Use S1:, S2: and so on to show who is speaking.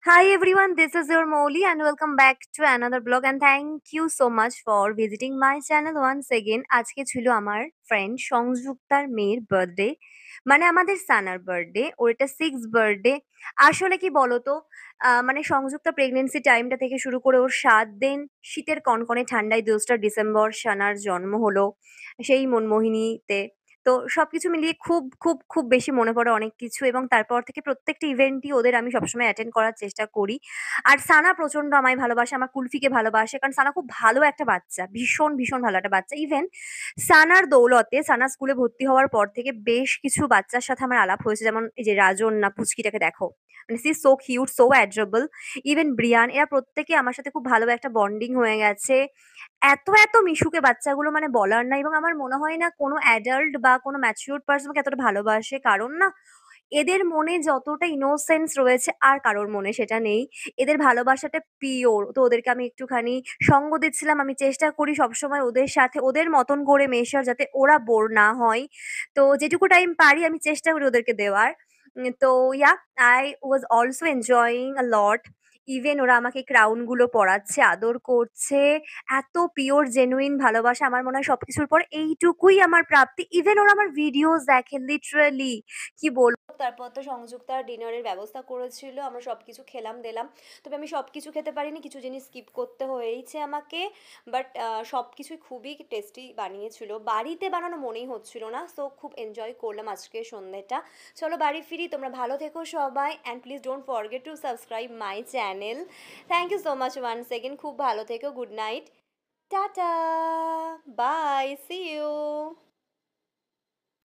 S1: Hi everyone, this is your Molly and welcome back to another blog and thank you so much for visiting my channel once again. আজকে ছিল আমার friend সংযুক্তার মেয়ের birthday, মানে আমাদের সানার birthday. ওর এটা 6th birthday. আসলে কি বলতো, মানে সংযুক্তা প্রেগনেন্সি টাইমটা থেকে শুরু করে ওর 7 দিন শীতের কনকনে ঠান্ডায় 2রা ডিসেম্বর সানার জন্ম হলো সেই মনমোহিনীতে। তো সবকিছু মিলিয়ে খুব, খুব, খুব বেশি মনে পড়ে অনেক কিছু এবং তারপর থেকে প্রত্যেকটা ইভেন্টই ওদের আমি সবসময় অ্যাটেন্ড করার চেষ্টা করি। আর সানা প্রচন্ড আমায় ভালোবাসে, আমার কুলফিকে ভালোবাসে। কারণ সানা খুব ভালো একটা বাচ্চা। ভীষণ, ভীষণ ভালো একটা বাচ্চা। ইভেন সানার দৌলতে সানা স্কুলে ভর্তি হওয়ার পর থেকে বেশ কিছু বাচ্চার সাথে আমার আলাপ হয়েছে। যেমন এই যে রাজন না পুচকিটাকে দেখো। মানে she is so cute, so adorable. Even Brian এরা প্রত্যেকে আমার সাথে খুব ভালো একটা বন্ডিং হয়ে গেছে। এত, এত মিশুকে বাচ্চাগুলো মানে বলার না এবং আমার মনে হয় না কোনো অ্যাডাল্ট বা কোনো ম্যাচিউরড পারসন আমাকে এতটা ভালোবাসে। কারণ না এদের মনে যতটা ইনোসেন্স রয়েছে আর কারোর মনে সেটা নেই। এদের ভালোবাসাটা পিওর। তো ওদেরকে আমি একটুখানি সঙ্গ দিচ্ছিলাম। আমি চেষ্টা করি সবসময় ওদের সাথে ওদের মতন করে মেশার যাতে ওরা বোর না হয়। তো যেটুকু টাইম পারি আমি চেষ্টা করি ওদেরকে দেওয়ার। তো yeah, I was also enjoying a lot. Even ওরা আমাকে ক্রাউন গুলো পরাচ্ছে, আদর করছে। এত পিওর জেনুইন ভালোবাসা আমার মনে হয় সবকিছুর পর এইটুকুই আমার প্রাপ্তি। ইভেন ওরা আমার ভিডিওস দেখে লিটারালি। কি বলবো? তারপর তো সংযুক্তার ডিনারের ব্যবস্থা করেছিল। আমরা সবকিছু খেলাম-দেলাম। তবে আমি সবকিছু খেতে পারিনি। কিছু জিনিস স্কিপ করতে হয়েইছে আমাকে। বাট সবকিছুই খুবই টেস্টি বানিয়েছিল। বাড়িতে বানানো মনেই হচ্ছিল না। সো খুব এনজয় করলাম আজকে সন্ধ্যেটা। চলো বাড়ি ফিরি। তোমরা ভালো থেকো সবাই and please don't forget to subscribe my channel. Thank you so much once again. খুব ভালো থেকো। Good night. Tata. Bye. See you.